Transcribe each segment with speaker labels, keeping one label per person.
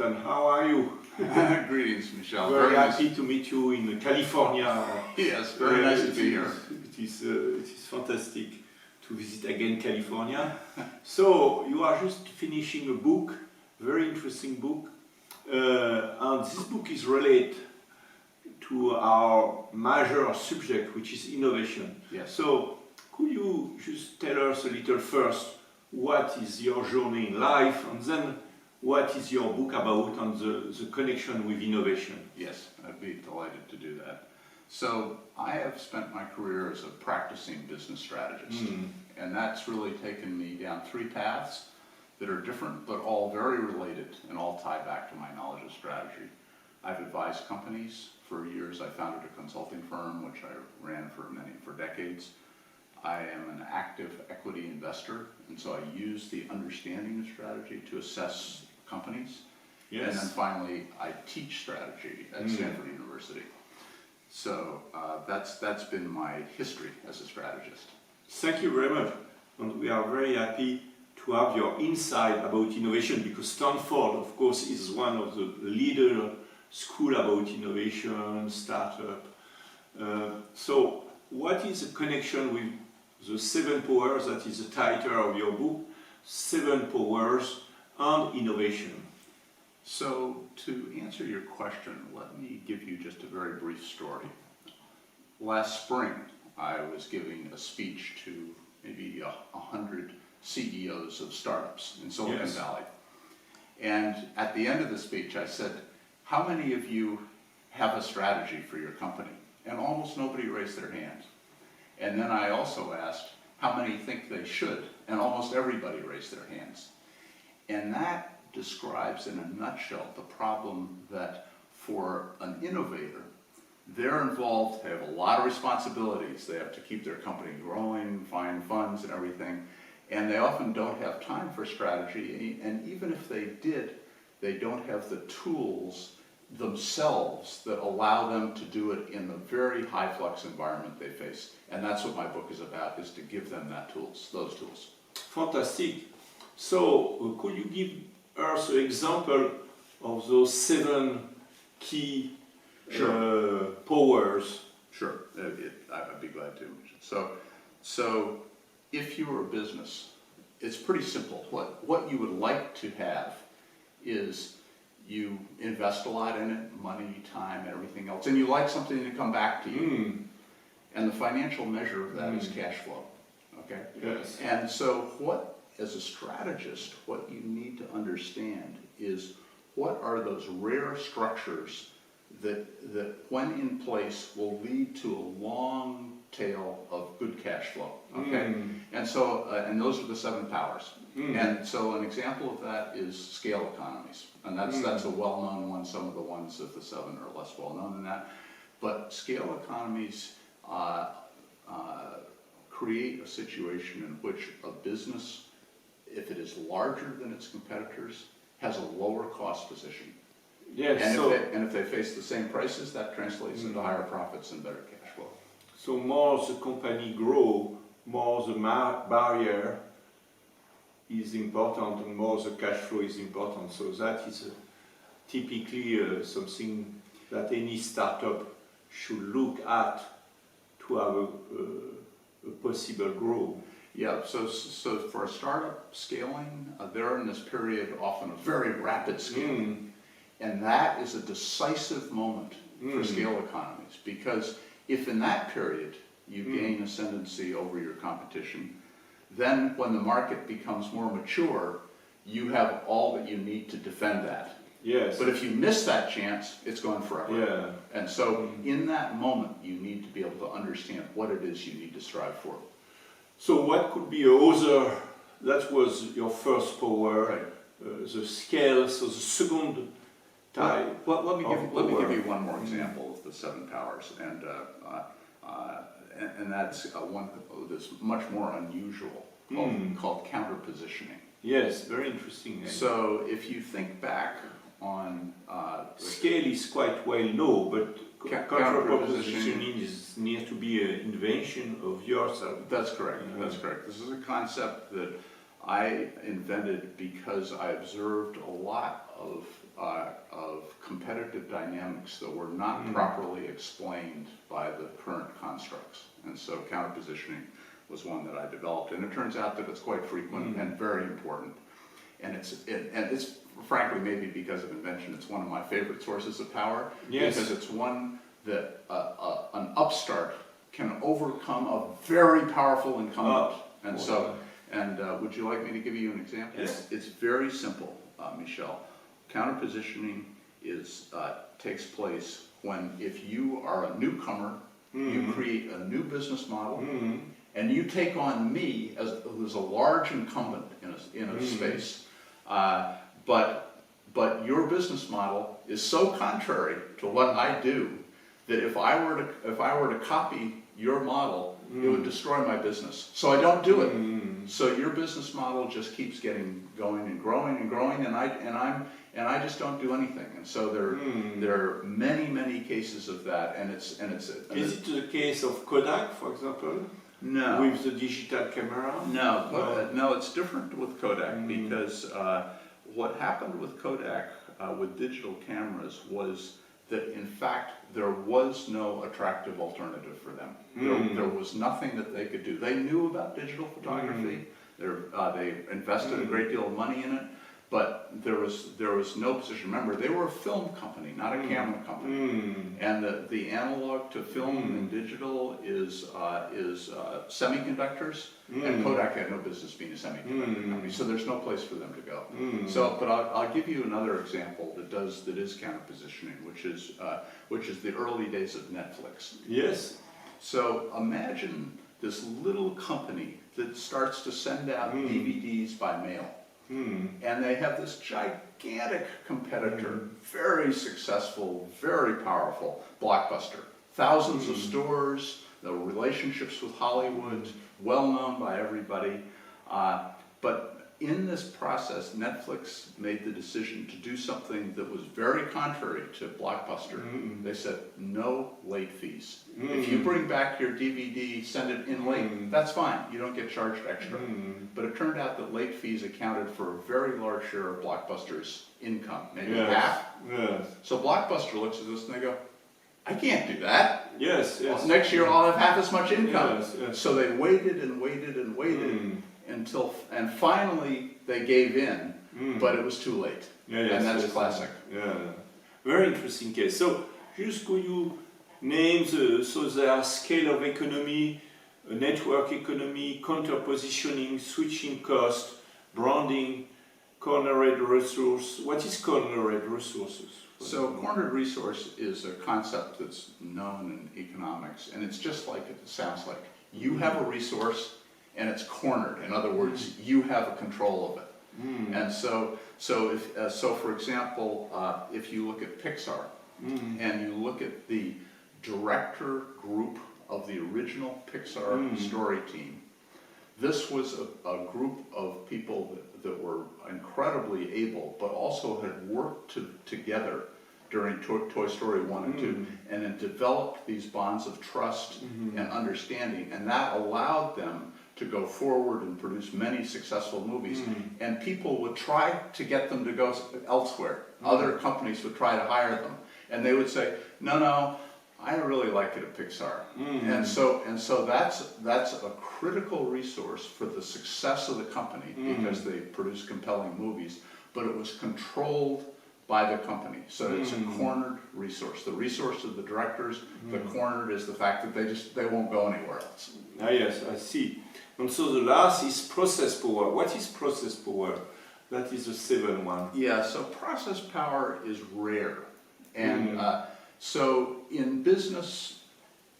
Speaker 1: Hamilton. How are you?
Speaker 2: Greetings, Michel.
Speaker 1: Very happy to meet you in California.
Speaker 2: Yes, very nice to be here.
Speaker 1: It is fantastic to visit again California. So you are just finishing a book, very interesting book, and this book is related to our major subject, which is innovation.
Speaker 2: Yes.
Speaker 1: So could you just tell us a little first what is your journey in life, and then what is your book about and the connection with innovation?
Speaker 2: Yes, I'd be delighted to do that. So I have spent my career as a practicing business strategist, and that's really taken me down three paths that are different but all very related and all tie back to my knowledge of strategy. I've advised companies for years. I founded a consulting firm which I ran for decades. I am an active equity investor, and so I use the understanding of strategy to assess companies. Yes. And then finally, I teach strategy at Stanford University. So that's been my history as a strategist.
Speaker 1: Thank you very much. And we are very happy to have your insight about innovation, because Stanford, of course, is one of the leader school about innovation, startup. So what is the connection with the 7 powers, that is the title of your book, 7 powers and innovation?
Speaker 2: So to answer your question, let me give you just a very brief story. Last spring, I was giving a speech to maybe 100 CEOs of startups in Silicon Valley. And at the end of the speech, I said, how many of you have a strategy for your company? And almost nobody raised their hand. And then I also asked, how many think they should? And almost everybody raised their hands. And that describes in a nutshell the problem that for an innovator, they're involved, they have a lot of responsibilities. They have to keep their company growing, find funds and everything. And they often don't have time for strategy. And even if they did, they don't have the tools themselves that allow them to do it in the very high flux environment they face. And that's what my book is about, is to give them those tools.
Speaker 1: Fantastic. So could you give us an example of those 7 key powers?
Speaker 2: Sure, I'd be glad to. So if you were a business, it's pretty simple. What you would like to have is you invest a lot in it, money, time, and everything else, and you like something to come back to you. And the financial measure of that is cash flow, okay?
Speaker 1: Yes.
Speaker 2: And so as a strategist, what you need to understand is what are those rare structures that when in place will lead to a long tail of good cash flow, okay? And so, and those are the 7 powers. And so an example of that is scale economies. And that's a well-known one. Some of the ones of the 7 are less well-known than that. But scale economies create a situation in which a business, if it is larger than its competitors, has a lower cost position.
Speaker 1: Yes.
Speaker 2: And if they face the same prices, that translates into higher profits and better cash flow.
Speaker 1: So more the company grow, more the barrier is important, and more the cash flow is important. So that is typically something that any startup should look at to have a possible growth.
Speaker 2: Yeah, so for a startup scaling, they're in this period often of very rapid scaling. And that is a decisive moment for scale economies, because if in that period you gain ascendancy over your competition, then when the market becomes more mature, you have all that you need to defend that.
Speaker 1: Yes.
Speaker 2: But if you miss that chance, it's gone forever.
Speaker 1: Yeah.
Speaker 2: And so in that moment, you need to be able to understand what it is you need to strive for.
Speaker 1: So what could be other, that was your first power, right. The scale, so the second type.
Speaker 2: Let me give you one more example of the 7 powers, and that's one that's much more unusual, called counter-positioning.
Speaker 1: Yes, very interesting.
Speaker 2: So if you think back on...
Speaker 1: scale is quite well known, but counter-positioning is near to be an invention of yours.
Speaker 2: That's correct, that's correct. This is a concept that I invented because I observed a lot of competitive dynamics that were not properly explained by the current constructs. And so counter-positioning was one that I developed, and it turns out that it's quite frequent and very important. And it's frankly, maybe because of invention, it's one of my favorite sources of power.
Speaker 1: Yes.
Speaker 2: Because it's one that an upstart can overcome a very powerful incumbent. Would you like me to give you an example?
Speaker 1: Yes.
Speaker 2: It's very simple, Michel. Counter-positioning takes place when, if you are a newcomer, you create a new business model, and you take on me who's a large incumbent in a space. But your business model is so contrary to what I do that if I were to copy your model, it would destroy my business. So I don't do it. So your business model just keeps getting going and growing and growing, and I just don't do anything. And so there are many cases of that, and it's.
Speaker 1: Is it the case of Kodak, for example?
Speaker 2: No.
Speaker 1: With the digital camera?
Speaker 2: No, it's different with Kodak because what happened with Kodak with digital cameras was that in fact there was no attractive alternative for them. There was nothing that they could do. They knew about digital photography. They invested a great deal of money in it, but there was no position. Remember, they were a film company, not a camera company. And the analog to film and digital is semiconductors, and Kodak had no business being a semiconductor company, so there's no place for them to go. But I'll give you another example that is counter-positioning, which is the early days of Netflix.
Speaker 1: Yes.
Speaker 2: So imagine this little company that starts to send out DVDs by mail. And they have this gigantic competitor, very successful, very powerful, Blockbuster. Thousands of stores, the relationships with Hollywood, well known by everybody. But in this process, Netflix made the decision to do something that was very contrary to Blockbuster. They said, no late fees. If you bring back your DVD, send it in late, that's fine. You don't get charged extra. But it turned out that late fees accounted for a very large share of Blockbuster's income, maybe half.
Speaker 1: Yes.
Speaker 2: So Blockbuster looks at this and they go, I can't do that.
Speaker 1: Yes.
Speaker 2: Next year I'll have half as much income.
Speaker 1: Yes.
Speaker 2: So they waited and waited and waited and finally they gave in, but it was too late. And that's classic.
Speaker 1: Yeah. Very interesting case. So just could you name there are scale of economy, network economy, counter-positioning, switching cost, branding, cornered resource. What is cornered resources?
Speaker 2: So cornered resource is a concept that's known in economics, and it's just like it sounds like. You have a resource and it's cornered. In other words, you have a control of it. And so for example, if you look at Pixar and you look at the director group of the original Pixar story team, this was a group of people that were incredibly able, but also had worked together during Toy Story 1 and 2, and then developed these bonds of trust and understanding, and that allowed them to go forward and produce many successful movies. And people would try to get them to go elsewhere. Other companies would try to hire them, and they would say, no, I really like it at Pixar. And so that's a critical resource for the success of the company because they produce compelling movies, but it was controlled by the company. So it's a cornered resource. The resource of the directors, the cornered is the fact that they won't go anywhere else.
Speaker 1: Yes, I see. And so the last is process power. What is process power? That is the seventh one.
Speaker 2: Yeah, so process power is rare. And so in business,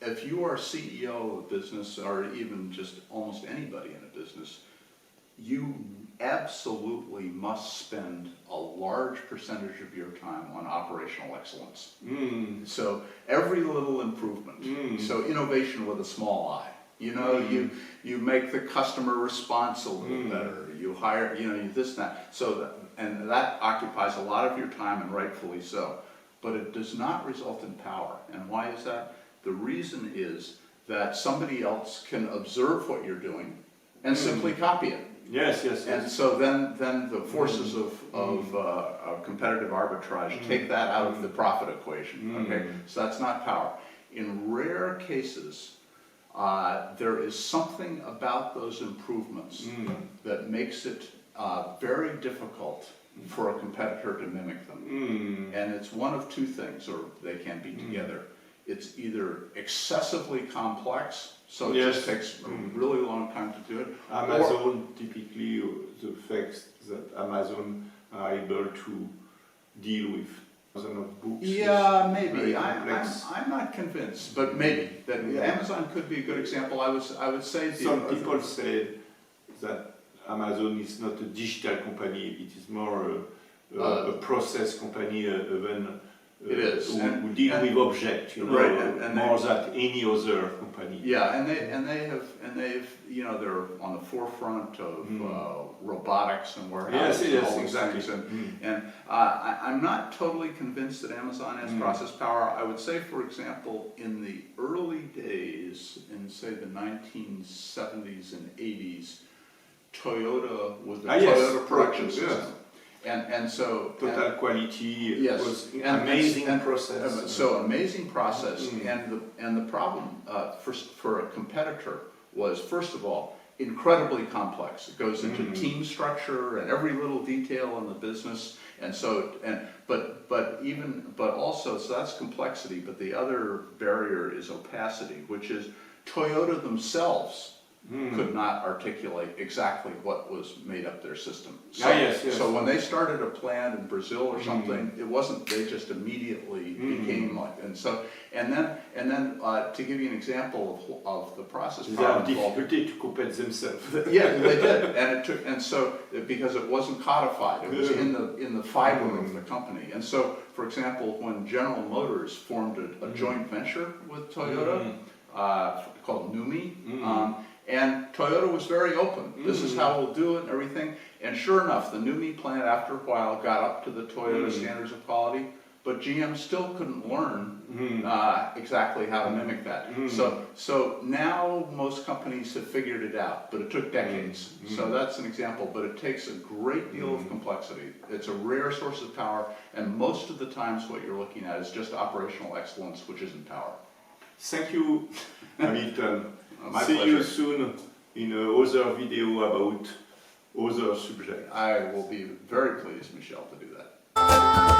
Speaker 2: if you are CEO of a business, or even just almost anybody in a business, you absolutely must spend a large percentage of your time on operational excellence. So every little improvement, so innovation with a small I. You know, you make the customer response a little better. You hire, this and that. So and that occupies a lot of your time, and rightfully so. But it does not result in power. And why is that? The reason is that somebody else can observe what you're doing and simply copy it.
Speaker 1: Yes, yes,
Speaker 2: And
Speaker 1: yes.
Speaker 2: so then the forces of competitive arbitrage take that out of the profit equation, okay? So that's not power. In rare cases, there is something about those improvements that makes it very difficult for a competitor to mimic them. And it's one of two things, or they can be together. It's either excessively complex, so it just takes a really long time to do it.
Speaker 1: Amazon, typically, the fact that Amazon are able to deal with thousands of books.
Speaker 2: Yeah, maybe.
Speaker 1: Very complex.
Speaker 2: I'm not convinced, but maybe that Amazon could be a good example. I would say
Speaker 1: Some people say that Amazon is not a digital company; it is more a process company, even.
Speaker 2: It is,
Speaker 1: who deal with objects, you know,
Speaker 2: right, and
Speaker 1: more than any other company.
Speaker 2: Yeah, and they've you know, they're on the forefront of robotics and warehousing and all those
Speaker 1: exactly.
Speaker 2: things. And I'm not totally convinced that Amazon has process power. I would say, for example, in the early days, in say the 1970s and 80s, Toyota was the Toyota production system. And so
Speaker 1: total quality was
Speaker 2: and
Speaker 1: amazing process.
Speaker 2: So amazing process, and the problem for a competitor was, first of all, incredibly complex. It goes into team structure and every little detail in the business, and so but also, so that's complexity. But the other barrier is opacity, which is Toyota themselves could not articulate exactly what was made up their system. So, so when they started a plant in Brazil or something, it wasn't, they just immediately became like, and then to give you an example of the process
Speaker 1: they have difficulty to compete themselves.
Speaker 2: Yeah, they did, and so because it wasn't codified, it was in the fiber of the company. And so, for example, when General Motors formed a joint venture with Toyota called NUMMI, and Toyota was very open. This is how we'll do it and everything. And sure enough, the NUMMI plant, after a while, got up to the Toyota standards of quality, but GM still couldn't learn exactly how to mimic that. So now most companies have figured it out, but it took decades. So that's an example, but it takes a great deal of complexity. It's a rare source of power, and most of the times what you're looking at is just operational excellence, which isn't power.
Speaker 1: Thank you, Hamilton.
Speaker 2: My
Speaker 1: See
Speaker 2: pleasure.
Speaker 1: you soon in another video about other subjects.
Speaker 2: I will be very pleased, Michel, to do that.